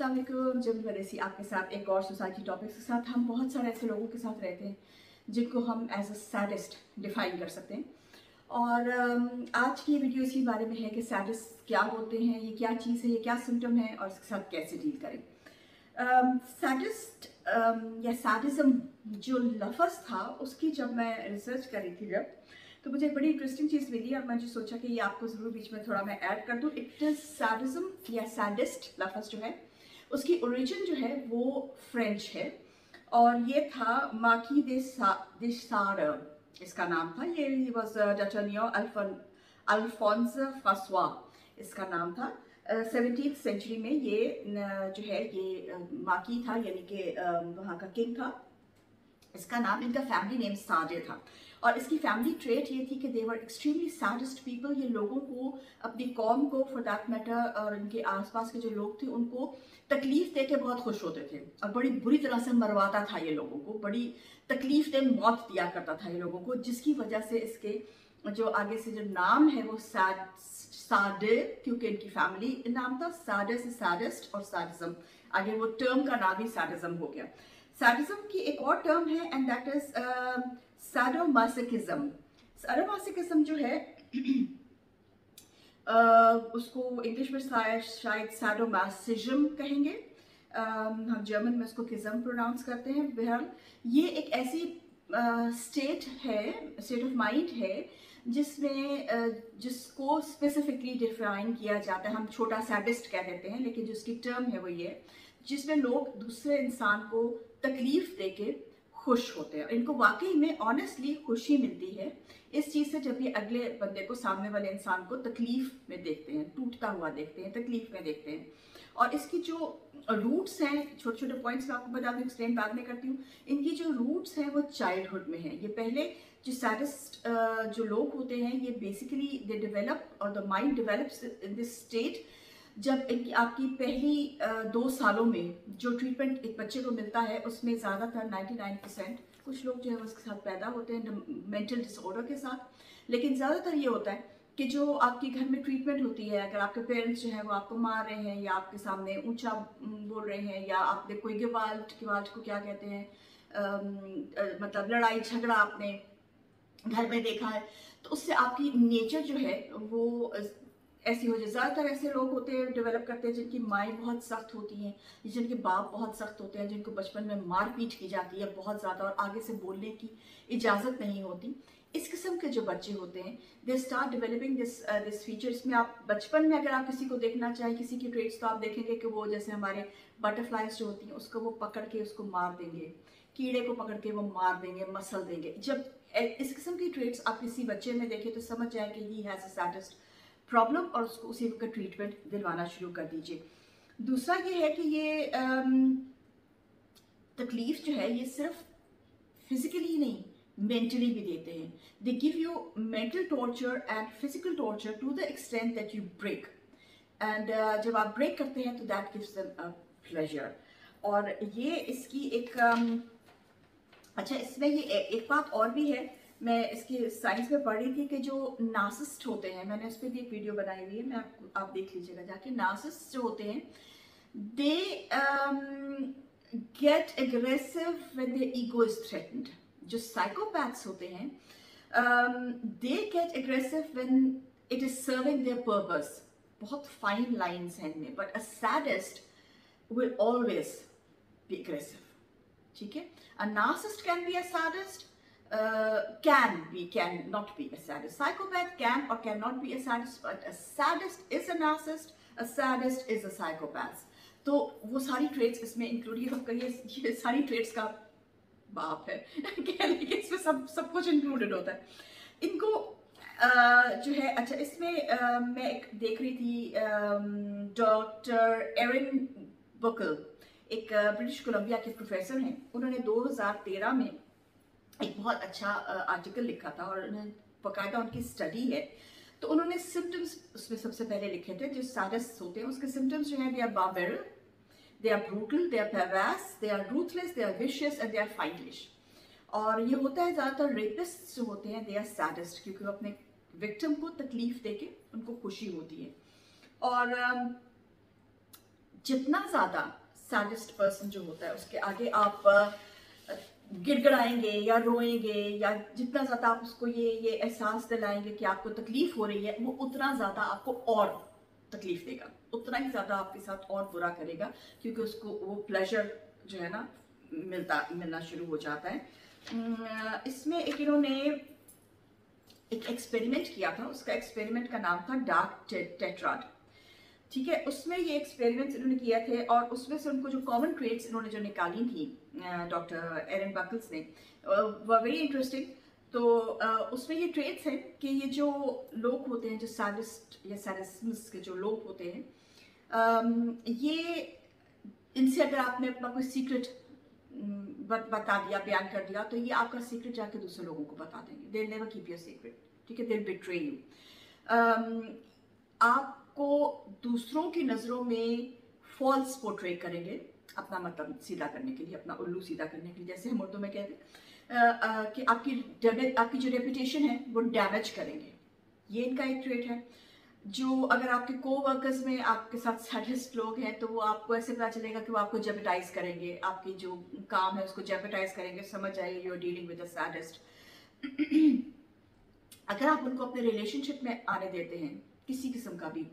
अस्सलाम वालेकुम। जब वैसी आपके साथ एक और सोसाइटी टॉपिक्स के साथ हम बहुत सारे ऐसे लोगों के साथ रहते हैं जिनको हम एज अ सैडिस्ट डिफाइन कर सकते हैं। और आज की वीडियो इसी बारे में है कि सैडिस्ट क्या होते हैं, ये क्या चीज़ है, ये क्या सिम्टम है और इसके साथ कैसे डील करें। सैडिस्ट या सैडिज्म जो लफ्ज़ था उसकी जब मैं रिसर्च कर रही थी तो मुझे एक बड़ी इंटरेस्टिंग चीज़ मिली और मैंने सोचा कि ये आपको ज़रूर बीच में थोड़ा मैं ऐड कर दूँ। इट इज़ सैडिज्म या सैडिस्ट लफ्ज़ जो है उसकी ओरिजिन जो है वो फ्रेंच है और ये था मार्की दे सार, इसका नाम था। ये वॉज डटनियो अल्फोंस फ्रांसवा इसका नाम था। 17th सेंचुरी में ये जो है ये मार्की था, यानी कि वहाँ का किंग था। इसका नाम, इनका फैमिली नेम साडे था और इसकी फैमिली ट्रेट ये थी कि दे वर एक्सट्रीमली सैडेस्ट पीपल। ये लोगों को, अपनी कौम को फॉर दैट मैटर, और इनके आसपास के जो लोग थे उनको तकलीफ दे के बहुत खुश होते थे और बड़ी बुरी तरह से मरवाता था ये लोगों को, बड़ी तकलीफ दे मौत दिया करता था ये लोगों को, जिसकी वजह से इसके जो आगे से जो नाम है वो साडे, क्योंकि इनकी फैमिली नाम था साडे से सैडेस्ट और सैडिज्म, आगे वो टर्म का नाम ही सैडिज्म हो गया। सैडिज्म की एक और टर्म है एंड दैट इज सैडोमासोकिज्म। सैडोमासोकिज्म जो है उसको इंग्लिश में शायद सैडोमासिज्म कहेंगे। हम जर्मन में उसको किज्म प्रोनाउंस करते हैं। बहरहाल ये एक ऐसी स्टेट ऑफ माइंड है जिसमें जिसको स्पेसिफिकली डिफाइन किया जाता है। हम छोटा सैडिस्ट कह देते हैं, लेकिन जिसकी टर्म है वो ये, जिसमें लोग दूसरे इंसान को तकलीफ देके खुश होते हैं। इनको वाकई में ऑनेस्टली खुशी मिलती है इस चीज़ से जब ये अगले बंदे को, सामने वाले इंसान को तकलीफ में देखते हैं, टूटता हुआ देखते हैं, तकलीफ में देखते हैं। और इसकी जो रूट्स हैं, छोटे छोटे पॉइंट्स मैं आपको बता दूँ, एक्सप्लेन बाद में करती हूँ। इनकी जो रूट्स हैं वो चाइल्डहुड में है। ये पहले जो सैडिस्ट जो लोग होते हैं ये बेसिकली दे डेवलप, और the mind develops in this state जब आपकी पहली 2 सालों में जो ट्रीटमेंट एक बच्चे को मिलता है उसमें ज़्यादातर 99% कुछ लोग जो है उसके साथ पैदा होते हैं मेंटल डिसऑर्डर के साथ, लेकिन ज़्यादातर ये होता है कि जो आपके घर में ट्रीटमेंट होती है, अगर आपके पेरेंट्स जो है वो आपको मार रहे हैं या आपके सामने ऊंचा बोल रहे हैं या आपने कोई गिवाल्ट को क्या कहते हैं, मतलब लड़ाई झगड़ा आपने घर में देखा है, तो उससे आपकी नेचर जो है वो ऐसी हो जाए। ज़्यादातर ऐसे लोग होते हैं, डेवलप करते हैं, जिनकी माएँ बहुत सख्त होती हैं, जिनके बाप बहुत सख्त होते हैं, जिनको बचपन में मारपीट की जाती है बहुत ज़्यादा और आगे से बोलने की इजाज़त नहीं होती। इस किस्म के जो बच्चे होते हैं they start developing this feature. इसमें आप बचपन में अगर आप किसी को देखना चाहें, किसी की ट्रेट्स, तो आप देखेंगे कि वो जैसे हमारे बटरफ्लाइज जो होती हैं उसको वो पकड़ के उसको मार देंगे, कीड़े को पकड़ के वो मार देंगे, मसल देंगे। जब इस किस्म की ट्रेट्स आप किसी बच्चे में देखें तो समझ जाए कि he has a sadist problem और उसको उसी वक्त ट्रीटमेंट दिलवाना शुरू कर दीजिए। दूसरा ये है कि ये तकलीफ जो है ये सिर्फ फिजिकली नहीं, मेंटली भी देते हैं। They give you mental torture and physical torture to the extent that you break, and जब आप ब्रेक करते हैं तो that gives them a pleasure. और ये इसकी एक अच्छा, इसमें ये एक बात और भी है, मैं इसकी साइंस में पढ़ रही थी कि जो नार्सिसिस्ट होते हैं, मैंने उस पर भी एक वीडियो बनाई हुई है, मैं आप देख लीजिएगा जाके। नार्सिसिस्ट जो होते हैं they get aggressive when their ego is threatened. जो साइकोपैथ्स होते हैं they get aggressive when it is serving there purpose. बहुत फाइन लाइंस हैं इनमें, but a sadist will always be aggressive. ठीक है, a narcissist can be a sadist, can not be a sadist. Psychopath can or cannot be a sadist, but a sadist is a narcissist, a sadist is a psychopath. तो वो सारी traits इसमें include, हम कहिए ये सारी traits का बाप है कह लेकिन इसमें सब कुछ इंक्लूडेड होता है इनको जो है। अच्छा, इसमें मैं एक देख रही थी, डॉक्टर एरिन बुकल, एक ब्रिटिश कोलंबिया के प्रोफेसर हैं। उन्होंने 2013 में एक बहुत अच्छा आर्टिकल लिखा था और उन्होंने बाकायदा उनकी स्टडी है। तो उन्होंने सिम्टम्स उसमें सबसे पहले लिखे थे जो सैडिस्ट होते हैं। उसके सिम्टम्स जो हैं, they are barbarous, they are brutal, they are perverse, they are ruthless, they are vicious and they are fiendish. और ये होता है ज़्यादातर रेपिस्ट जो होते हैं दे आर सैडिस्ट, क्योंकि वो अपने विक्टिम को तकलीफ देके उनको खुशी होती है। और जितना ज़्यादा सैडिस्ट पर्सन जो होता है उसके आगे आप गिड़गिड़ाएंगे या रोएंगे, या जितना ज़्यादा आप उसको ये एहसास दिलाएंगे कि आपको तकलीफ हो रही है, वो उतना ज़्यादा आपको और तकलीफ देगा, उतना ही ज़्यादा आपके साथ और बुरा करेगा, क्योंकि उसको वो प्लेजर जो है ना मिलना शुरू हो जाता है। इसमें एक इन्होंने एक एक्सपेरिमेंट किया था, उसका एक्सपेरिमेंट का नाम था डार्क टेट्राड। ठीक है, उसमें ये एक्सपेरिमेंट्स इन्होंने किए थे और उसमें से उनको जो कॉमन ट्रेड्स इन्होंने जो निकाली थी डॉक्टर एरन बकल्स ने, वो वेरी इंटरेस्टिंग। तो उसमें ये ट्रेड्स हैं कि ये जो लोग होते हैं, जो सैडिस्ट या सैडिस्म्स के जो लोग होते हैं, ये इनसे अगर आपने अपना कोई सीक्रेट बता दिया, बयान कर दिया, तो ये आपका सीक्रेट जाके दूसरे लोगों को बता देंगे। They never keep your secret, ठीक है, दे बिट्रे यू। आपको दूसरों की नज़रों में फॉल्स पोर्ट्रे करेंगे, अपना मतलब सीधा करने के लिए, अपना उल्लू सीधा करने के लिए, जैसे हम उर्दू में कहते हैं कि आपकी जो रेपुटेशन है वो डैमेज करेंगे। ये इनका एक ट्रेट है। जो अगर आपके को-वर्कर्स में आपके साथ सैडिस्ट लोग हैं, तो वो आपको ऐसे पता चलेगा कि वो आपको जेपटाइज करेंगे, आपकी जो काम है उसको जेपटाइज करेंगे, समझ आइए you are dealing with a sadist. अगर आप उनको अपने रिलेशनशिप में आने देते हैं, किसी किस्म का भी,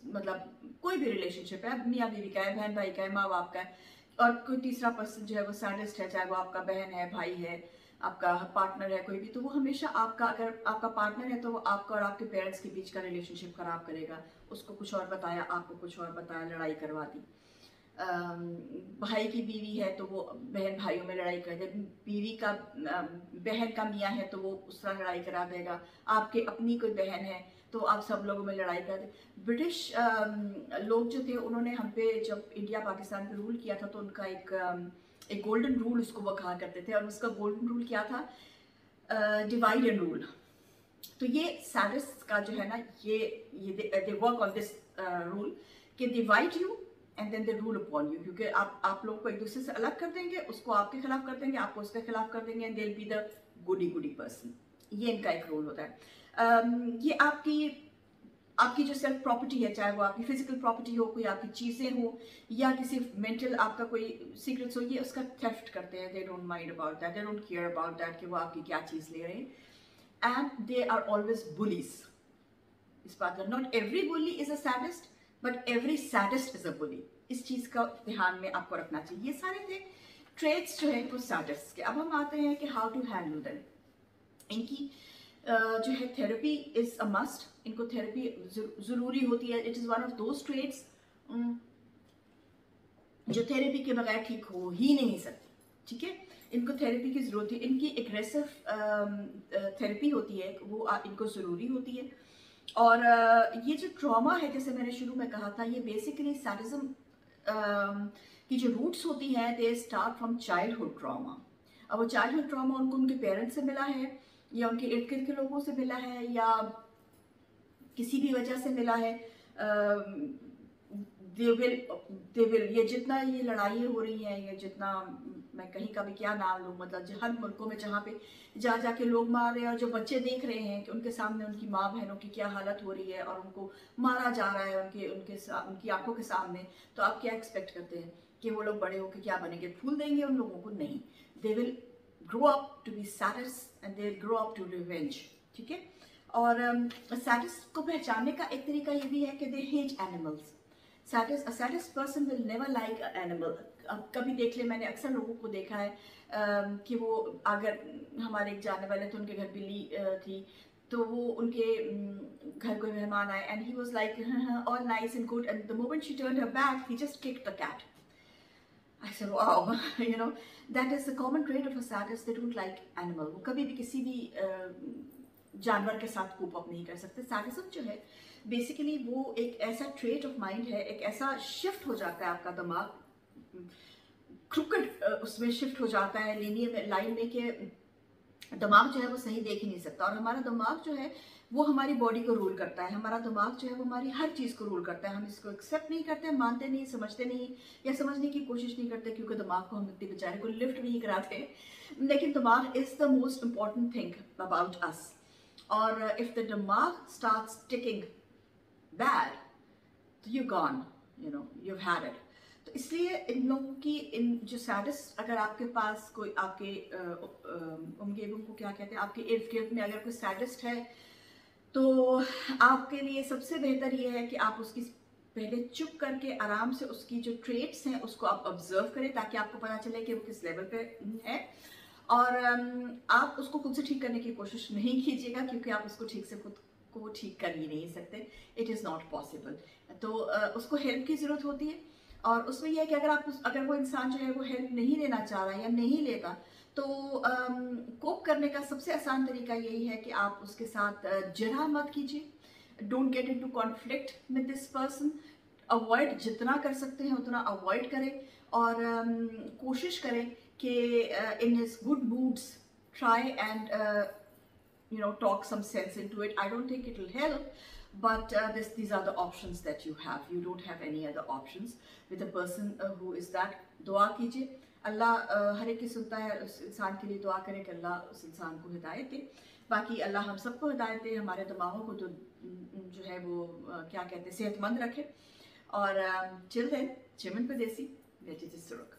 मतलब कोई भी रिलेशनशिप है, मियाँ बीवी का है, बहन भाई का है, माँ बाप का है, और कोई तीसरा पर्सन जो है वो सैडिस्ट है, चाहे वो आपका बहन है, भाई है, आपका पार्टनर है कोई भी, तो वो हमेशा आपका, अगर आपका पार्टनर है तो वो आपका और आपके पेरेंट्स के बीच का रिलेशनशिप खराब करेगा। उसको कुछ और बताया, आपको कुछ और बताया, लड़ाई करवा दी। भाई की बीवी है तो वो बहन भाइयों में लड़ाई कर दे, बीवी का बहन का मियाँ है तो वो उस तरह लड़ाई करा देगा, आपके अपनी कोई बहन है तो आप सब लोगों में लड़ाई कर दे। ब्रिटिश लोग जो थे, उन्होंने हम पे जब इंडिया पाकिस्तान पे रूल किया था, तो उनका एक गोल्डन रूल उसको वो कहा करते थे, और उसका गोल्डन रूल क्या था? Divide and rule. तो ये सैडिस्ट का जो है ना, ये they work on this rule कि divide you and then they rule upon you, क्योंकि आप लोगों को एक दूसरे से अलग कर देंगे, उसको आपके खिलाफ कर देंगे, आपको उसके खिलाफ कर देंगे, and they will be the goody person. ये इनका एक रूल होता है। ये आपकी जो सेल्फ प्रॉपर्टी है, चाहे वो आपकी फिजिकल प्रॉपर्टी हो, कोई आपकी चीज़ें हो, या किसी मेंटल आपका कोई सीक्रेट्स हो, ये उसका थेफ्ट करते हैं। They don't mind about that, they don't care about that कि वो आपकी क्या चीज़ ले रहे हैं। And they are always bullies. इस बात का, not every bully is a sadist, but every sadist is a bully. इस चीज़ का ध्यान में आपको रखना चाहिए। ये सारे थे ट्रेड्स जो है वो सैडिस्ट के। अब हम आते हैं कि हाउ टू हैंडल देम। इनकी जो है थेरेपी इज अ मस्ट। इनको थेरेपी ज़रूरी होती है। It is one of those traits जो थेरेपी के बगैर ठीक हो ही नहीं सकती, ठीक है। इनको थेरेपी की ज़रूरत है। इनकी एग्रेसिव थेरेपी होती है, वो इनको ज़रूरी होती है। और ये जो ट्रॉमा है, जैसे मैंने शुरू में कहा था, ये बेसिकली सैडिज्म की जो रूट्स होती हैं, they start from childhood trauma. अब वो चाइल्डहुड ट्रॉमा उनको उनके पेरेंट्स से मिला है, या उनके इर्द गिर्द के लोगों से मिला है, या किसी भी वजह से मिला है। दे विल ये जितना ये लड़ाइयाँ हो रही हैं, ये जितना, मैं कहीं का भी क्या नाम लूँ, मतलब हर मुल्कों में जहाँ पे जाके लोग मार रहे हैं, और जो बच्चे देख रहे हैं कि उनके सामने उनकी माँ बहनों की क्या हालत हो रही है और उनको मारा जा रहा है उनकी आंखों के सामने, तो आप क्या एक्सपेक्ट करते हैं कि वो लोग बड़े होकर क्या बनेंगे? फूल देंगे उन लोगों को? नहीं। They will grow up to be sadist and they will grow up to revenge, ठीक है। और सैडिस्ट को पहचानने का एक तरीका ये भी है कि they hate animals. A saddest person will never like an animal. अब कभी देख ले, मैंने अक्सर लोगों को देखा है कि वो अगर हमारे एक जानने वाले थे, उनके घर बिल्ली थी, तो वो उनके घर कोई मेहमान आए, and he was like all nice and good, and the moment she turned her back, he just kicked the cat. I said, wow, you know, that is the common trait of a sadist. They don't like animal. वो कभी भी किसी भी जानवर के साथ cope up नहीं कर सकते। सैडिज्म जो है बेसिकली वो एक ऐसा ट्रेट ऑफ माइंड है, एक ऐसा शिफ्ट हो जाता है आपका दिमाग, क्रुकेड उसमें शिफ्ट हो जाता है लीनियर लाइन में, कि दिमाग जो है वो सही देख ही नहीं सकता। और हमारा दिमाग जो है वो हमारी बॉडी को रूल करता है। हमारा दिमाग जो है वो हमारी हर चीज़ को रूल करता है। हम इसको एक्सेप्ट नहीं करते, मानते नहीं, समझते नहीं, या समझने की कोशिश नहीं करते, क्योंकि दिमाग को हम इतने बेचारे को लिफ्ट नहीं कराते। लेकिन दिमाग is the most important thing about us. और इफ़ द दिमाग starts ticking bad, you're gone, you know, you've had it. इसलिए इन लोगों की इन जो सैडिस्ट, अगर आपके पास कोई आपके उमगेबों को क्या कहते हैं, आपके इर्द गिर्द में अगर कोई सैडिस्ट है, तो आपके लिए सबसे बेहतर ये है कि आप उसकी पहले चुप करके आराम से उसकी जो ट्रेट्स हैं उसको आप ऑब्जर्व करें, ताकि आपको पता चले कि वो किस लेवल पे है। और आप उसको खुद से ठीक करने की कोशिश नहीं कीजिएगा, क्योंकि आप उसको ठीक से खुद को ठीक कर ही नहीं सकते, इट इज़ नॉट पॉसिबल। तो उसको हेल्प की ज़रूरत होती है, और उसमें यह है कि अगर वो इंसान जो है वो हेल्प नहीं लेना चाह रहा या नहीं लेता, तो कोप करने का सबसे आसान तरीका यही है कि आप उसके साथ जरा मत कीजिए, don't get into conflict with this person, avoid जितना कर सकते हैं उतना अवॉइड करें, और कोशिश करें कि in his good moods try and talk some sense into it. I don't think it will help, but these are the options that you have. You don't have any other options with a person who is that. दुआ कीजिए, अल्लाह हर एक की सुनता है, उस इंसान के लिए दुआ करें कि अल्लाह उस इंसान को हिदायत दे। बाकी अल्लाह हम सबको हिदायत दे, हमारे दिमागों को तो जो है वो क्या कहते हैं, सेहतमंद रखे। और चिल देन, चिमन पे देसी, लेट इट सुरुक।